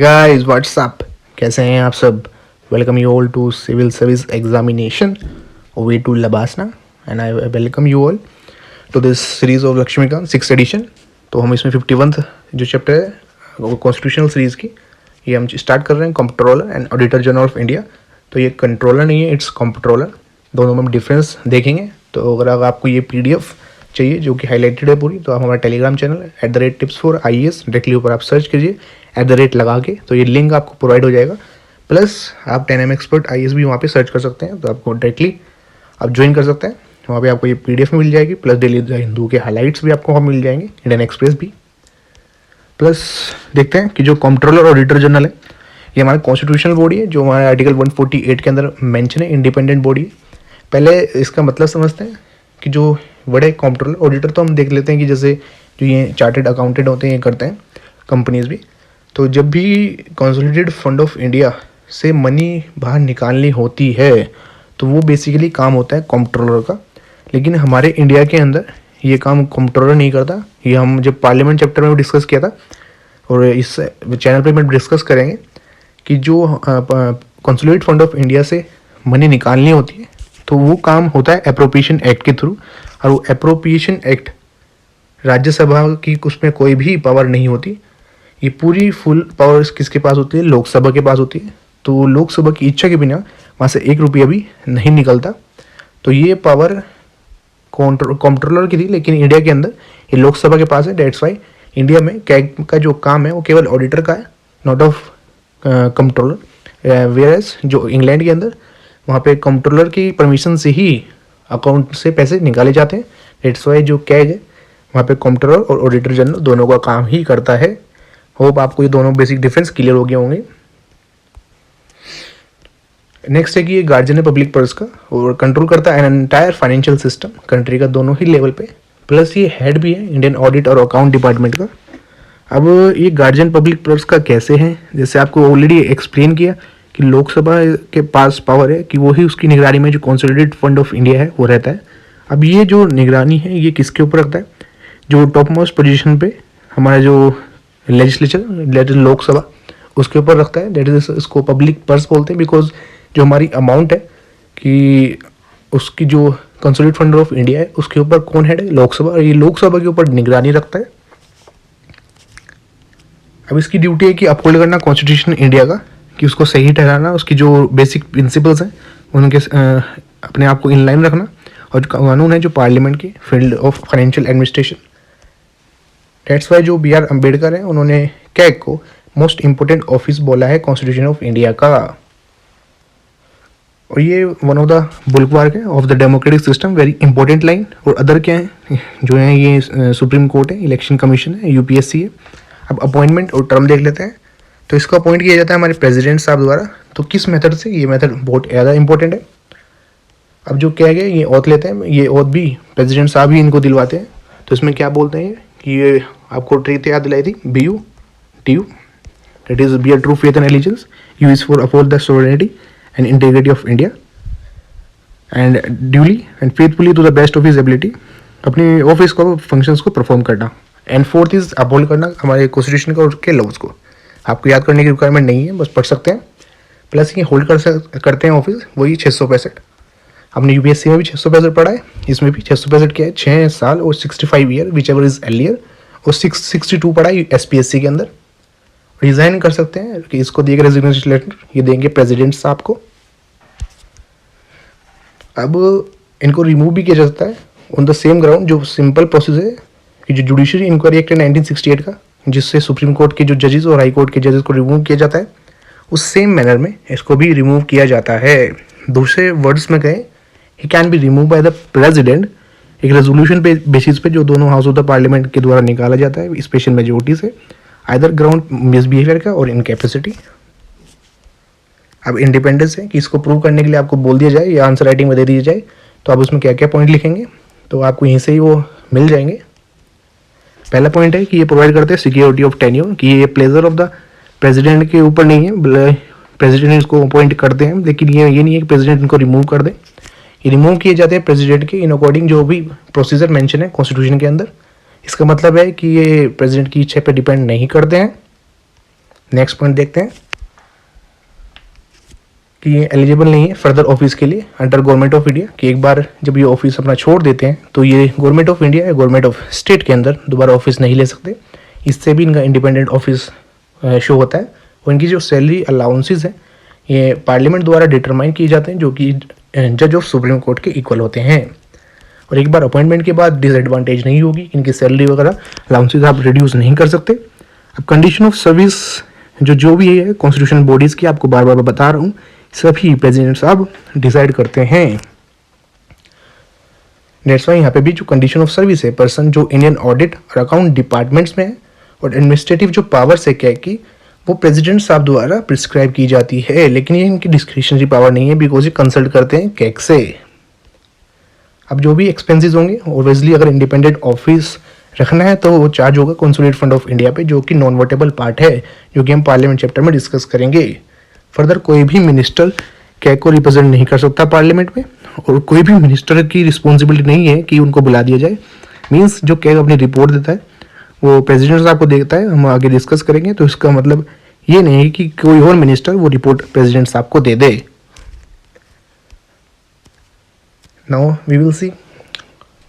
Guys what's up, कैसे हैं आप सब। Welcome you all to civil service examination way to LBSNAA and I welcome you all to this series of Laxmikanth 6th edition. तो हम इसमें 51th जो चैप्टर है वो कॉन्स्टिट्यूशनल सीरीज़ की ये हम स्टार्ट कर रहे हैं, comptroller and auditor general of India. तो ये कंट्रोलर नहीं है, इट्स कंप्ट्रोलर, दोनों में हम डिफरेंस देखेंगे। तो अगर आपको ये PDF चाहिए जो कि हाईलाइटेड है पूरी, तो आप हमारा टेलीग्राम चैनल @tips4IAS डायरेक्टली ऊपर आप सर्च कीजिए @ लगा के, तो ये लिंक आपको प्रोवाइड हो जाएगा। प्लस आप 10M एक्सपर्ट IAS भी वहाँ पे सर्च कर सकते हैं, तो आपको डायरेक्टली आप ज्वाइन कर सकते हैं। वहाँ पे आपको ये PDF मिल जाएगी, प्लस डेली हिंदू के हाईलाइट्स भी आपको वहाँ मिल जाएंगे, इंडियन एक्सप्रेस भी। प्लस देखते हैं कि जो कंट्रोलर और ऑडिटर जनरल है ये हमारा कॉन्स्टिट्यूशनल बॉडी है, जो हमारे आर्टिकल 148 के अंदर मेंशन है, इंडिपेंडेंट बॉडी है। पहले इसका मतलब समझते हैं कि जो बड़े कंट्रोलर ऑडिटर तो हम देख लेते हैं कि जैसे जो ये चार्टेड अकाउंटेंट होते हैं ये करते हैं, कंपनीज भी। तो जब भी कंसोलिडेटेड फंड ऑफ इंडिया से मनी बाहर निकालनी होती है तो वो बेसिकली काम होता है कंट्रोलर का। लेकिन हमारे इंडिया के अंदर ये काम कंट्रोलर नहीं करता। ये हम जब पार्लियामेंट चैप्टर में डिस्कस किया था और इस चैनल पे मैं डिस्कस करेंगे कि जो कंसोलिडेटेड फंड ऑफ इंडिया से मनी निकालनी होती है तो वो काम होता है अप्रोप्रिएशन एक्ट के थ्रू। और वो अप्रोप्रिएशन एक्ट राज्यसभा की उसमें कोई भी पावर नहीं होती। ये पूरी फुल पावर किसके पास होती है? लोकसभा के पास होती है। तो लोकसभा की इच्छा के बिना वहाँ से 1 रुपया भी नहीं निकलता। तो ये पावर कंट्रोलर की थी, लेकिन इंडिया के अंदर ये लोकसभा के पास है। डेट्स वाई इंडिया में कैग का जो काम है वो केवल ऑडिटर का है, नॉट ऑफ कंट्रोलर। वेयरएज जो इंग्लैंड के अंदर वहाँ पे कंट्रोलर की परमिशन से ही अकाउंट से पैसे निकाले जाते हैं। डेट्स वाई जो कैग है वहाँ पे कंट्रोलर और ऑडिटर जनरल दोनों का काम ही करता है। होप आपको ये दोनों बेसिक डिफरेंस क्लियर हो गए होंगे। नेक्स्ट है कि ये गार्जियन है पब्लिक पर्स का और कंट्रोल करता है एंटायर फाइनेंशियल सिस्टम कंट्री का, दोनों ही लेवल पे। प्लस ये हेड भी है इंडियन ऑडिट और अकाउंट डिपार्टमेंट का। अब ये गार्जियन पब्लिक पर्स का कैसे है, जैसे आपको ऑलरेडी एक्सप्लेन किया कि लोकसभा के पास पावर है कि वो ही उसकी निगरानी में जो कंसोलिडेटेड फंड ऑफ इंडिया है वो रहता है। अब ये जो निगरानी है ये किसके ऊपर रखता है? जो टॉप मोस्ट पोजिशन पे हमारा जो लेजिस्लेचर लोकसभा उसके ऊपर रखता है। दैट इज इसको पब्लिक पर्स बोलते हैं, बिकॉज जो हमारी अमाउंट है कि उसकी जो कंसोलिडेटेड फंड ऑफ इंडिया है उसके ऊपर कौन हेड है? लोकसभा। और ये लोकसभा के ऊपर निगरानी रखता है। अब इसकी ड्यूटी है कि अपहोल्ड करना कॉन्स्टिट्यूशन इंडिया का, कि उसको सही ठहराना, उसकी जो बेसिक प्रिंसिपल्स हैं उनके अपने आप को इनलाइन रखना, और जो कानून है जो पार्लियामेंट की field of financial administration. That's why जो BR अम्बेडकर हैं उन्होंने कैग को मोस्ट इम्पोर्टेंट ऑफिस बोला है कॉन्स्टिट्यूशन ऑफ इंडिया का। और ये वन ऑफ द बुलवार्क है of the democratic system, very important line. और अदर क्या है जो है, ये सुप्रीम कोर्ट है, इलेक्शन कमीशन है, UPSC है। अब अपॉइंटमेंट और टर्म देख लेते हैं। तो इसको अपॉइंट किया जाता है हमारे प्रेसिडेंट साहब द्वारा। तो किस मेथड से? ये मेथड बहुत ज़्यादा इंपॉर्टेंट है। अब जो क्या गया ये ओथ लेते हैं, ये ओथ भी प्रेसिडेंट साहब ही इनको दिलवाते हैं। तो इसमें क्या बोलते हैं कि ये आपको ट्रिक याद दिलाई थी, BU that is be a true faith and allegiance, U is for uphold the sovereignty and integrity of India and duly and faithfully to the best of his ability, अपने ऑफिस को functions को perform करना। And fourth is uphold करना हमारे constitution का और के laws को। आपको याद करने की रिक्वायरमेंट नहीं है, बस पढ़ सकते हैं। प्लस ये होल्ड करते हैं ऑफिस वही 665। हमने UPSC में भी 665 पढ़ा है, इसमें भी 665 क्या है, 6 साल और 65 year which ever is earlier. और 662 पढ़ा है SPSC के अंदर। रिजाइन कर सकते हैं कि इसको दिए गए रेजिग्नेशन लेटर ये देंगे प्रेसिडेंट साहब को। अब इनको रिमूव भी किया जा सकता है ऑन द सेम ग्राउंड, जो सिंपल प्रोसेस है कि जो जुडिशरी इंक्वायरी एक्ट है 1968 का, जिससे सुप्रीम कोर्ट के जो जजेस और हाई कोर्ट के जजेस को रिमूव किया जाता है, उस सेम मैनर में इसको भी रिमूव किया जाता है। दूसरे वर्ड्स में कहें, he can be remove by the president एक रेजोल्यूशन पे बेसिस पे जो दोनों हाउस ऑफ द पार्लियामेंट के द्वारा निकाला जाता है स्पेशल मेजोरिटी से, आइदर ग्राउंड मिसबिहेवियर का और इनकैपेसिटी। अब इंडिपेंडेंस है कि इसको प्रूव करने के लिए आपको बोल दिया जाए या आंसर राइटिंग में दे दी जाए, तो आप उसमें क्या क्या पॉइंट लिखेंगे तो आपको यहीं से ही वो मिल जाएंगे। पहला पॉइंट है कि ये प्रोवाइड करते हैं सिक्योरिटी ऑफ टेन्योर, कि ये प्लेजर ऑफ द प्रेसिडेंट के ऊपर नहीं है, प्रेसिडेंट इसको अपॉइंट करते हैं, लेकिन ये नहीं है कि प्रेसिडेंट इनको रिमूव कर दे। ये रिमूव किए जाते हैं प्रेसिडेंट के इन अकॉर्डिंग जो भी प्रोसीजर मेंशन है कॉन्स्टिट्यूशन के अंदर। इसका मतलब है कि ये प्रेसिडेंट की इच्छा पे डिपेंड नहीं करते हैं, नेक्स्ट पॉइंट देखते हैं कि ये एलिजिबल नहीं है फर्दर ऑफिस के लिए अंडर गवर्नमेंट ऑफ इंडिया, कि एक बार जब ये ऑफिस अपना छोड़ देते हैं तो ये गवर्नमेंट ऑफ इंडिया या गवर्नमेंट ऑफ स्टेट के अंदर दोबारा ऑफिस नहीं ले सकते। इससे भी इनका इंडिपेंडेंट ऑफिस शो होता है। और इनकी जो सैलरी अलाउंसेस हैं ये पार्लियामेंट द्वारा डिटरमाइन किए जाते हैं, जो कि जज ऑफ सुप्रीम कोर्ट के इक्वल होते हैं। और एक बार अपॉइंटमेंट के बाद डिसएडवांटेज नहीं होगी, इनकी सैलरी वगैरह अलाउंसेस आप रिड्यूस नहीं कर सकते। अब कंडीशन ऑफ सर्विस जो भी है कॉन्स्टिट्यूशनल बॉडीज़ की, आपको बार बार बता रहा हूँ, सभी प्रेसिडेंट साहब डिसाइड करते हैं। डेट्स वाई यहाँ पे भी जो कंडीशन ऑफ सर्विस है, पर्सन जो इंडियन ऑडिट और अकाउंट डिपार्टमेंट्स में है और एडमिनिस्ट्रेटिव जो पावर्स है क्या की, वो प्रेसिडेंट साहब द्वारा प्रिस्क्राइब की जाती है, लेकिन ये इनकी डिस्क्रिशनरी पावर नहीं है, बिकॉज ये कंसल्ट करते हैं कैग से। अब जो भी एक्सपेंसेस होंगे ओब्वियसली अगर इंडिपेंडेंट ऑफिस रखना है तो वो चार्ज होगा कंसोलिडेटेड फंड ऑफ इंडिया पे, जो कि नॉन वोटेबल पार्ट है, जो कि हम पार्लियामेंट चैप्टर में डिस्कस करेंगे। फर्दर कोई भी मिनिस्टर कैग को रिप्रेजेंट नहीं कर सकता पार्लियामेंट में, और कोई भी मिनिस्टर की रिस्पॉन्सिबिलिटी नहीं है कि उनको बुला दिया जाए। मीन्स जो कैग अपनी रिपोर्ट देता है वो प्रेसिडेंट साहब को देता है, हम आगे डिस्कस करेंगे। तो इसका मतलब ये नहीं है कि कोई और मिनिस्टर वो रिपोर्ट प्रेसिडेंट साहब को दे दे। Now we will see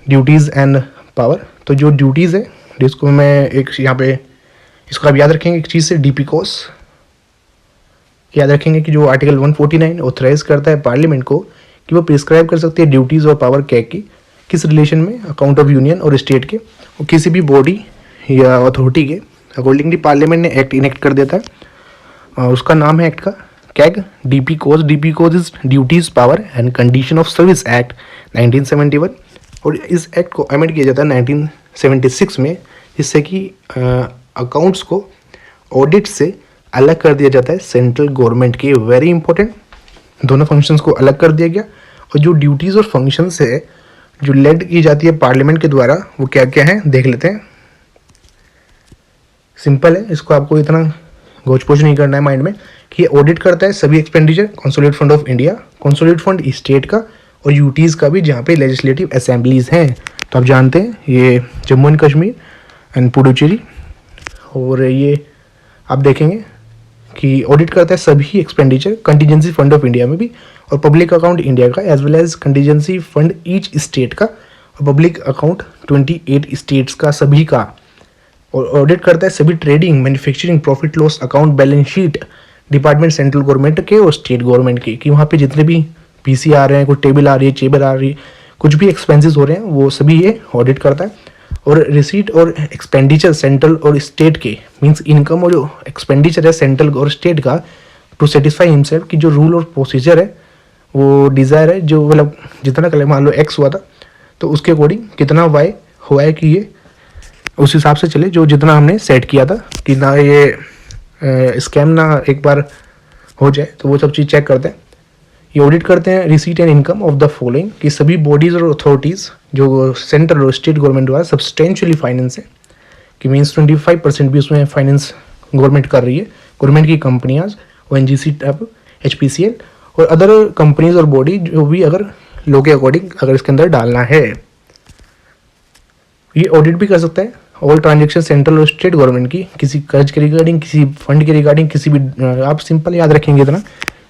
duties and power. तो जो ड्यूटीज़ है जिसको मैं एक यहाँ पे इसको आप याद रखेंगे एक चीज़ से, डीपी कोस याद रखेंगे कि जो आर्टिकल 149 ऑथराइज करता है पार्लियामेंट को कि वो प्रिस्क्राइब कर सकती है ड्यूटीज़ और पावर कैग की किस रिलेशन में, अकाउंट ऑफ यूनियन और स्टेट के और किसी भी बॉडी या अथॉरिटी के अकॉर्डिंगली पार्लियामेंट ने एक्ट इनेक्ट कर देता है। उसका नाम है एक्ट का CAG. DP cause is duties power and condition of service act 1971, और इस एक्ट को अमेंड किया जाता है 1976 में, जिससे कि अकाउंट्स को ऑडिट से अलग कर दिया जाता है सेंट्रल गवर्नमेंट के। वेरी इंपॉर्टेंट, दोनों फंक्शंस को अलग कर दिया गया। और जो ड्यूटीज़ और फंक्शंस है जो लेड की जाती है पार्लियामेंट के द्वारा, वो क्या क्या है देख लेते हैं। सिंपल है, इसको आपको इतना गोच पोच नहीं करना है माइंड में कि ये ऑडिट करता है सभी expenditure, consolidated fund of India, consolidated fund state का और यूटीज़ का भी, जहाँ पे लेजिस्लेटिव असेंबलीज हैं। तो आप जानते हैं ये जम्मू एंड कश्मीर एंड पुडुचेरी। और ये आप देखेंगे कि ऑडिट करता है सभी expenditure, contingency fund of India में भी और पब्लिक अकाउंट इंडिया का, as well as contingency fund each state का और पब्लिक अकाउंट 28 स्टेट्स का, सभी का। और ऑडिट करता है सभी trading, manufacturing, profit loss account, balance sheet department central government के और स्टेट गवर्नमेंट के, कि वहाँ पे जितने भी पीसी आ रहे हैं, कोई टेबल आ रही है, चेबर आ रही है, कुछ भी एक्सपेंसेस हो रहे हैं, वो सभी ये ऑडिट करता है। और रिसीट और एक्सपेंडिचर सेंट्रल और स्टेट के, मींस इनकम और जो एक्सपेंडिचर है सेंट्रल और स्टेट का, टू सेटिस्फाई हिमसेल्फ कि जो रूल और प्रोसीजर है वो डिज़ायर है, जो मतलब जितना कल मान लो एक्स हुआ था तो उसके अकॉर्डिंग कितना वाई हुआ है कि ये उस हिसाब से चले, जो जितना हमने सेट किया था, कि ना ये स्कैम ना एक बार हो जाए। तो वो सब चीज़ चेक करते हैं। ये ऑडिट करते हैं receipt and income of the following, कि सभी बॉडीज़ और अथॉरिटीज़ जो सेंट्रल और स्टेट गवर्नमेंट द्वारा सब्सटेंशियली फाइनेंस है, कि मीन्स 25% भी उसमें फाइनेंस गवर्नमेंट कर रही है, गवर्नमेंट की कंपनियाँ, ONGC, HPCL और अदर कंपनीज और बॉडी जो भी अगर लो के अकॉर्डिंग अगर इसके अंदर डालना है। ये ऑडिट भी कर सकता है ऑल ट्रांजेक्शन सेंट्रल और स्टेट गवर्नमेंट की, किसी कर्ज के रिगार्डिंग, किसी फंड के रिगार्डिंग, किसी भी, आप सिंपल याद रखेंगे इतना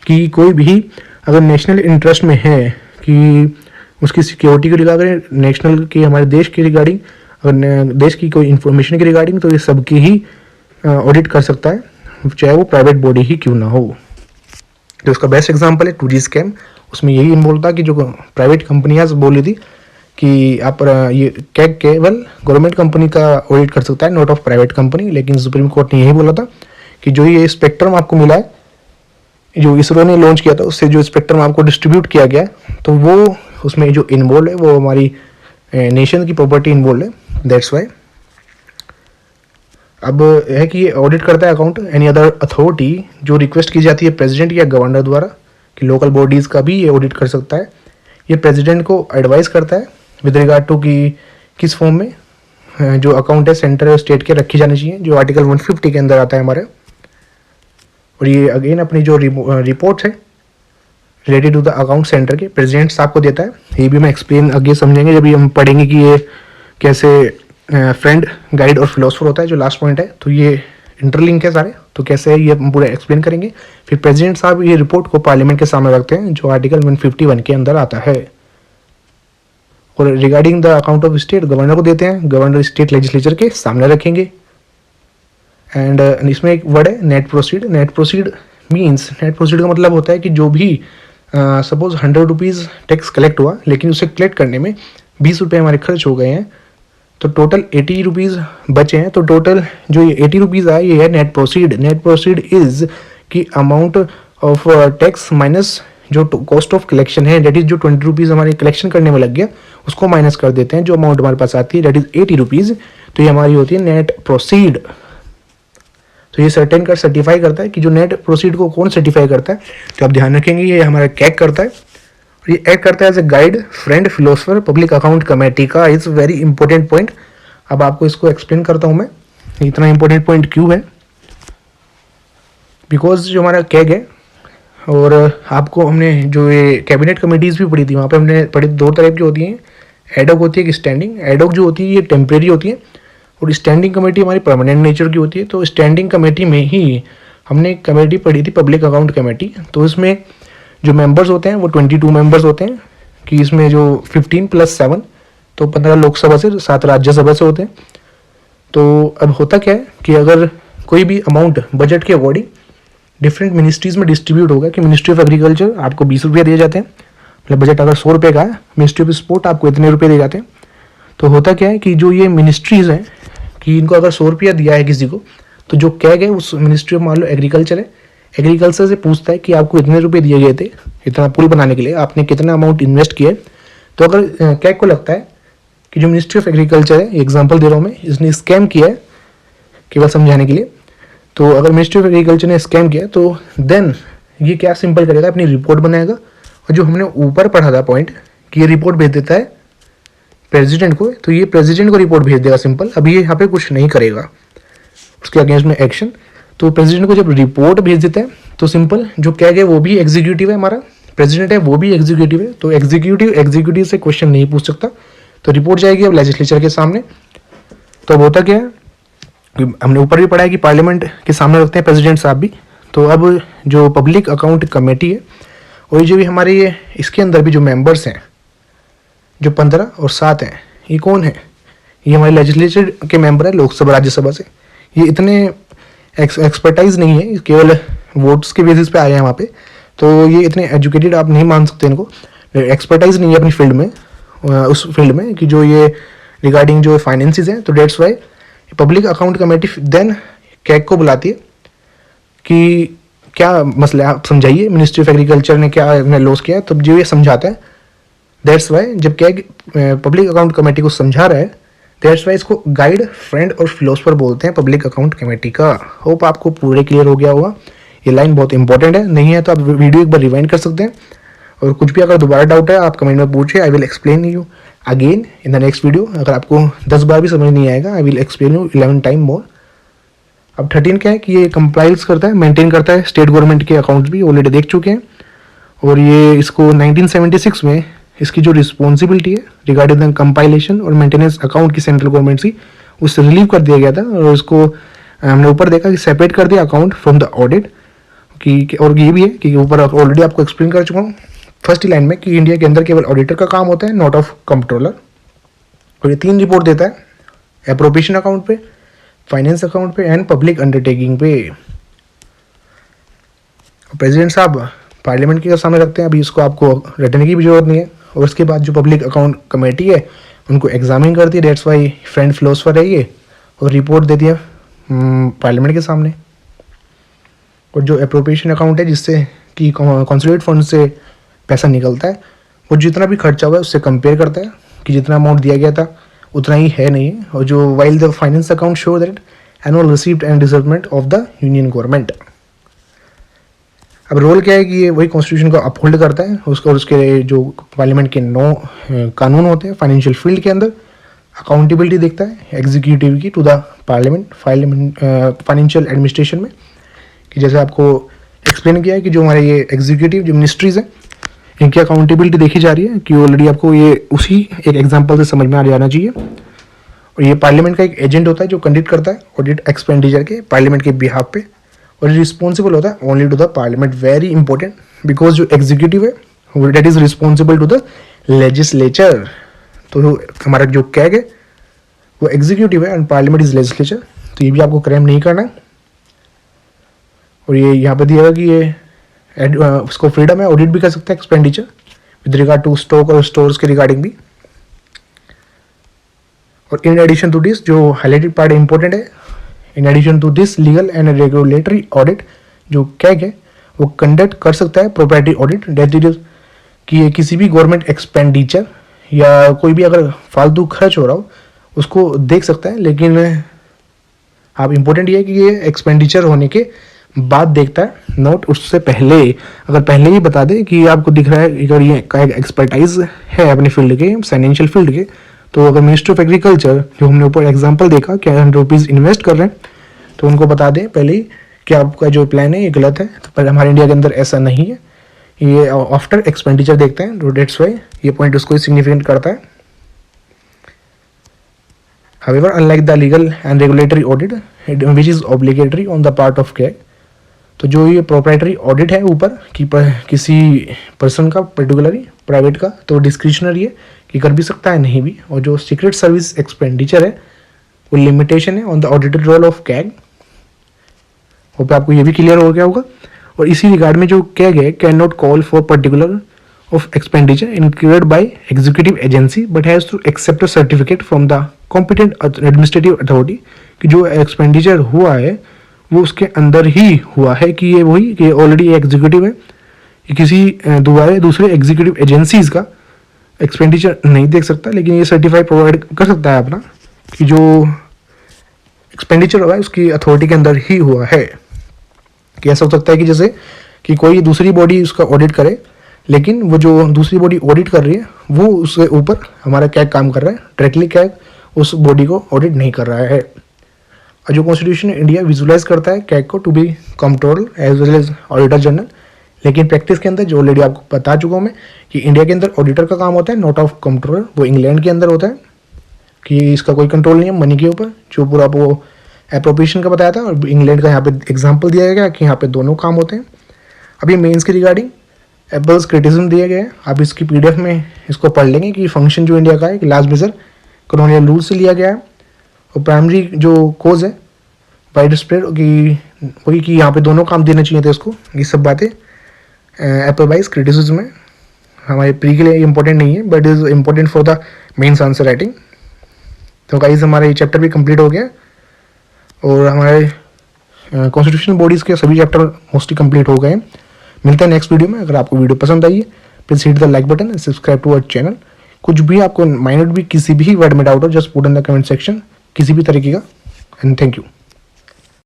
कि कोई भी अगर नेशनल इंटरेस्ट में है कि उसकी सिक्योरिटी के रिगार्डिंग, नेशनल की हमारे देश के रिगार्डिंग, अगर देश की कोई इन्फॉर्मेशन के रिगार्डिंग, तो ये सबकी ही ऑडिट कर सकता है, चाहे वो प्राइवेट बॉडी ही क्यों ना हो। तो उसका बेस्ट एग्जांपल है 2G स्कैम। उसमें यही इन्वॉल्व था कि जो प्राइवेट कंपनियां बोल रही थी कि आप ये कैग केवल गवर्नमेंट कंपनी का ऑडिट कर सकता है, नॉट ऑफ प्राइवेट कंपनी। लेकिन सुप्रीम कोर्ट ने यही बोला था कि जो ये स्पेक्ट्रम आपको मिला है, जो इसरो ने लॉन्च किया था, उससे जो स्पेक्ट्रम आपको डिस्ट्रीब्यूट किया गया है, तो वो उसमें जो इन्वॉल्व है वो हमारी नेशन की प्रॉपर्टी इन्वॉल्व है, दैट्स वाई। अब है कि ये ऑडिट करता है अकाउंट एनी अदर अथॉरिटी जो रिक्वेस्ट की जाती है प्रेसिडेंट या गवर्नर द्वारा, कि लोकल बॉडीज़ का भी ये ऑडिट कर सकता है। ये प्रेसिडेंट को एडवाइस करता है विद रिगार्ड टू कि किस फॉर्म में जो अकाउंट है सेंटर और स्टेट के रखी जानी चाहिए, जो आर्टिकल 150 के अंदर आता है हमारे। और ये अगेन अपनी जो रिपोर्ट है related to the account centre के प्रेसिडेंट साहब को देता है। ये भी मैं एक्सप्लेन आगे समझेंगे जब भी हम पढ़ेंगे कि ये कैसे फ्रेंड, गाइड और फिलोसफर होता है, जो लास्ट पॉइंट है। तो ये इंटरलिंक है सारे, तो कैसे है ये हम पूरा एक्सप्लेन करेंगे। फिर प्रेसिडेंट साहब ये रिपोर्ट को पार्लियामेंट के सामने रखते हैं जो आर्टिकल 151 के अंदर आता है। और regarding the account of state governor को देते हैं, गवर्नर स्टेट लेजिस्लेचर के सामने रखेंगे। एंड इसमें एक वर्ड है net proceed. Net proceed means, net proceed का मतलब होता है कि जो भी सपोज 100 रुपीज़ टैक्स कलेक्ट हुआ, लेकिन उसे कलेक्ट करने में 20 रुपये हमारे खर्च हो गए हैं, तो टोटल 80 रुपीज़ बचे हैं। तो टोटल जो ये 80 रुपीज़ आए ये है net proceed. Net proceed is की अमाउंट ऑफ टैक्स माइनस जो कॉस्ट ऑफ कलेक्शन है, डेट इज़ जो 20 रुपीज़ हमारे कलेक्शन करने में लग गया उसको माइनस कर देते हैं, जो अमाउंट हमारे पास आती है डेट इज़ 80 रुपीज़, तो ये हमारी होती है नेट प्रोसीड। तो ये सर्टिफाई करता है कि जो नेट प्रोसीड को कौन सर्टिफाई करता है, तो आप ध्यान रखेंगे ये हमारा कैग करता है। और ये एक्ट करता है as a guide, friend, philosopher public account committee का। Is very important point. अब आपको इसको एक्सप्लेन करता हूँ मैं, इतना इंपॉर्टेंट पॉइंट क्यों है। बिकॉज जो हमारा कैग है, और आपको हमने जो ये कैबिनेट कमेटीज़ भी पढ़ी थी, वहाँ पे हमने पढ़ी 2 तरह की होती हैं, एडॉक होती है कि स्टैंडिंग। एडॉक जो होती है ये टेम्परेरी होती है, और स्टैंडिंग कमेटी हमारी परमानेंट नेचर की होती है। तो स्टैंडिंग कमेटी में ही हमने एक कमेटी पढ़ी थी पब्लिक अकाउंट कमेटी। तो इसमें जो मेंबर्स होते हैं वो 22 मेंबर्स होते हैं, कि इसमें जो 15 + 7 तो 15 लोकसभा से 7 राज्यसभा से होते हैं। तो अब होता क्या है कि अगर कोई भी अमाउंट बजट के अकॉर्डिंग डिफरेंट मिनिस्ट्रीज़ में डिस्ट्रीब्यूट होगा, कि मिनिस्ट्री ऑफ एग्रीकल्चर आपको 20 रुपये दिए जाते हैं, मतलब बजट अगर 100 रुपये का है, मिनिस्ट्री ऑफ स्पोर्ट आपको इतने रुपये दिए जाते हैं। तो होता क्या है कि जो ये मिनिस्ट्रीज़ हैं कि इनको अगर 100 रुपया दिया है किसी को, तो जो कैग है उस मिनिस्ट्री ऑफ मान लो एग्रीकल्चर है, एग्रीकल्चर से पूछता है कि आपको इतने रुपए दिए गए थे इतना पुल बनाने के लिए, आपने कितना अमाउंट इन्वेस्ट किया। तो अगर कैग को लगता है कि जो मिनिस्ट्री ऑफ एग्रीकल्चर है, एग्जांपल दे रहा हूँ मैं, इसने स्कैम किया है केवल समझाने के लिए, तो अगर मिनिस्ट्री ऑफ एग्रीकल्चर ने स्कैम किया तो देन ये क्या सिंपल करेगा, अपनी रिपोर्ट बनाएगा, और जो हमने ऊपर पढ़ा था पॉइंट कि ये रिपोर्ट भेज देता है प्रेसिडेंट को, तो ये प्रेसिडेंट को रिपोर्ट भेज देगा सिंपल। अभी ये यहाँ पे कुछ नहीं करेगा उसके अगेंस्ट में एक्शन। तो प्रेसिडेंट को जब रिपोर्ट भेज देता है तो सिंपल जो कैग है वो भी एग्जीक्यूटिव है, हमारा प्रेसिडेंट है वो भी एग्जीक्यूटिव है, तो एग्जीक्यूटिव से क्वेश्चन नहीं पूछ सकता। तो रिपोर्ट जाएगी अब लेजिस्लेचर के सामने। तो अब होता क्या है, हमने ऊपर भी पढ़ा है कि पार्लियामेंट के सामने रखते हैं प्रेसिडेंट साहब भी। तो अब जो पब्लिक अकाउंट कमेटी है, और जो भी हमारे ये इसके अंदर भी जो मेंबर्स हैं जो 15 और 7 हैं, ये कौन है, ये हमारे लेजिस्लेचर के मेंबर है लोकसभा राज्यसभा से। ये इतने एक्सपर्टाइज नहीं है, केवल वोट्स के बेसिस पे आए हैं वहाँ पे, तो ये इतने एजुकेटेड आप नहीं मान सकते इनको, एक्सपर्टाइज नहीं है अपनी फील्ड में, उस फील्ड में कि जो ये रिगार्डिंग जो फाइनेंसिस हैं। तो that's why public account committee then CAG को बुलाती है कि क्या मसला है आप समझाइए, मिनिस्ट्री ऑफ एग्रीकल्चर ने क्या लॉस किया है। तो जो ये समझाता है, दैट्स वाई जब कैग पब्लिक अकाउंट कमेटी को समझा रहा है, दैट्स वाई इसको गाइड, फ्रेंड और फिलोसफर बोलते हैं पब्लिक अकाउंट कमेटी का। होप आपको पूरे क्लियर हो गया होगा। ये लाइन बहुत इंपॉर्टेंट है, नहीं है तो आप वीडियो एक बार रिवाइंड कर सकते हैं, और कुछ भी अगर दोबारा डाउट है आप कमेंट में पूछिए, I will explain you again in the next video. अगर आपको 10 बार भी समझ नहीं आएगा, I will explain you 11 time more. अब 13 क्या है कि ये कंप्लाइज करता है, मेंटेन करता है स्टेट गवर्नमेंट के अकाउंट्स भी, ऑलरेडी देख चुके हैं। और ये इसको 1976 में इसकी जो रिस्पॉन्सिबिलिटी है रिगार्डिंग द कंपाइलेशन और मेंटेनेंस अकाउंट की सेंट्रल गवर्नमेंट से, उससे रिलीव कर दिया गया था। और उसको हमने ऊपर देखा कि सेपरेट कर दिया अकाउंट फ्रॉम द ऑडिट कि, और ये भी है कि ऊपर ऑलरेडी आपको एक्सप्लेन कर चुका हूँ फर्स्ट लाइन में कि इंडिया के अंदर केवल ऑडिटर का काम होता है, नॉट ऑफ कंट्रोलर। और ये 3 रिपोर्ट देता है, एप्रोप्रिएशन अकाउंट पे, फाइनेंस अकाउंट पे एंड पब्लिक अंडरटेकिंग पे। प्रेसिडेंट साहब पार्लियामेंट के सामने रखते हैं, अभी इसको आपको रटने की भी जरूरत नहीं है। और उसके बाद जो पब्लिक अकाउंट कमेटी है उनको एग्जामिन करती है, डेट्स वाई फ्रेंड फिलोसफर है ये, और रिपोर्ट दे दिया पार्लियामेंट के सामने। और जो एप्रोप्रिएशन अकाउंट है जिससे कि कॉन्सोलिडेटेड फंड से पैसा निकलता है, वो जितना भी खर्चा हुआ है उससे कंपेयर करता है कि जितना अमाउंट दिया गया था उतना ही है नहीं। और जो while the finance account show that annual received and disbursement of the union government. अब रोल क्या है कि ये वही कॉन्स्टिट्यूशन को अपहोल्ड करता है, उसको और उसके जो पार्लियामेंट के 9 कानून होते हैं फाइनेंशियल फील्ड के अंदर, अकाउंटेबिलिटी देखता है एग्जीक्यूटिव की to the parliament financial administration में, कि जैसे आपको एक्सप्लेन किया है कि जो हमारे ये एग्जीक्यूटिव जो मिनिस्ट्रीज हैं इनकी अकाउंटेबिलिटी देखी जा रही है, कि ऑलरेडी आपको ये उसी एक एग्जांपल से समझ में आ जाना चाहिए। और और ये पार्लियामेंट का एक एजेंट होता है जो कंडक्ट करता है ऑडिट एक्सपेंडिचर के पार्लियामेंट के बिहाफ पे, और रिस्पॉन्सिबल होता है only to the parliament. Very important, because जो एग्जीक्यूटिव है that is responsible to the legislature. तो हमारा जो कैग है वो एग्जीक्यूटिव है एंड पार्लियामेंट इज लेजिस्लेचर। तो ये भी आपको क्रैम नहीं करना है। और ये यहाँ पे दिया हुआ कि ये उसको फ्रीडम है, ऑडिट भी कर सकता है expenditure with regard to stock और स्टोर्स के रिगार्डिंग भी। और इन एडिशन टू दिस जो हाईलाइटेड पार्ट इंपॉर्टेंट है, in addition to this legal and regulatory audit जो कैग है वो कंडक्ट कर सकता है प्रोप्राइटरी ऑडिट, डेट इज कि ये किसी भी गवर्नमेंट एक्सपेंडिचर या कोई भी अगर फालतू खर्च हो रहा हो उसको देख सकता है। लेकिन आप इम्पोर्टेंट ये है कि ये एक्सपेंडिचर होने के बाद देखता है, नोट उससे पहले। अगर पहले ही बता दे कि आपको दिख रहा है अगर ये एक्सपर्टाइज है अपने फील्ड के, फाइनेंशियल फील्ड के, तो अगर मिनिस्ट्री ऑफ एग्रीकल्चर जो हमने ऊपर एग्जांपल देखा कि 100 रुपीज़ इन्वेस्ट कर रहे हैं, तो उनको बता दें पहले ही कि आपका जो प्लान है ये गलत है। तो पर हमारे इंडिया के अंदर ऐसा नहीं है, ये आफ्टर एक्सपेंडिचर देखते हैं। तो डेट्स वाई ये पॉइंट उसको सिग्निफिकेंट करता है। However, unlike the legal and regulatory audit, which is obligatory on the part of CAG, तो जो ये प्रोप्राइटरी ऑडिट है ऊपर कि किसी पर्सन का पर्टिकुलरली प्राइवेट का, तो डिस्क्रिशनरी है कि कर भी सकता है नहीं भी। और जो सीक्रेट सर्विस एक्सपेंडिचर है वो लिमिटेशन है on the audited role of CAG. और पे आपको ये भी क्लियर हो गया होगा। और इसी रिगार्ड में जो कैग है can not call for particular of expenditure incurred by executive agency but has to accept a certificate from the competent administrative authority कि जो एक्सपेंडिचर हुआ है वो उसके अंदर ही हुआ है, कि ये वही कि ऑलरेडी एग्जीक्यूटिव है, कि किसी दूसरे एग्जीक्यूटिव एजेंसीज का एक्सपेंडिचर नहीं देख सकता। लेकिन ये सर्टिफाइड प्रोवाइड कर सकता है अपना कि जो एक्सपेंडिचर हुआ है उसकी अथॉरिटी के अंदर ही हुआ है। कि ऐसा हो सकता है कि जैसे कि कोई दूसरी बॉडी उसका ऑडिट करे, लेकिन वो जो दूसरी बॉडी ऑडिट कर रही है वो उससे ऊपर हमारा कैग काम कर रहा है, डायरेक्टली कैग उस बॉडी को ऑडिट नहीं कर रहा है। और जो कॉन्स्टिट्यूशन इंडिया विजुलाइज करता है कैग को to be control as well as auditor general. लेकिन प्रैक्टिस के अंदर जो ऑलरेडी आपको बता चुका हूँ मैं कि इंडिया के अंदर ऑडिटर का काम होता है, नॉट ऑफ कंट्रोलर। वो इंग्लैंड के अंदर होता है कि इसका कोई कंट्रोल नहीं है मनी के ऊपर, जो पूरा वो एप्रोप्रिएशन का बताया था। और इंग्लैंड का यहाँ पे एग्जाम्पल दिया गया कि यहाँ पे दोनों काम होते हैं। अभी मेंस के रिगार्डिंग एप्पल्स क्रिटिसिज्म दिया गया है, आप इसकी PDF में इसको पढ़ लेंगे कि फंक्शन जो इंडिया का है कि लास्ट मेजर कॉलोनियल रूल से लिया गया है। और प्राइमरी जो कोज है वाइड स्प्रेड की वही कि यहाँ पे दोनों काम देने चाहिए थे इसको। ये सब बातें एप्पल वाइज क्रिटिसिज्म में हमारे प्री के लिए इंपॉर्टेंट नहीं है, but is important for the mains answer writing. तो गाइस हमारा ये चैप्टर भी कंप्लीट हो गया और हमारे कॉन्स्टिट्यूशनल बॉडीज़ के सभी चैप्टर मोस्टली कंप्लीट हो गए हैं। मिलते हैं नेक्स्ट वीडियो में। अगर आपको वीडियो पसंद आई है please hit the like button and subscribe to our channel. कुछ भी आपको माइनर भी किसी भी वर्ड में डाउट हो just put in the comment section, किसी भी तरीके का। And thank you.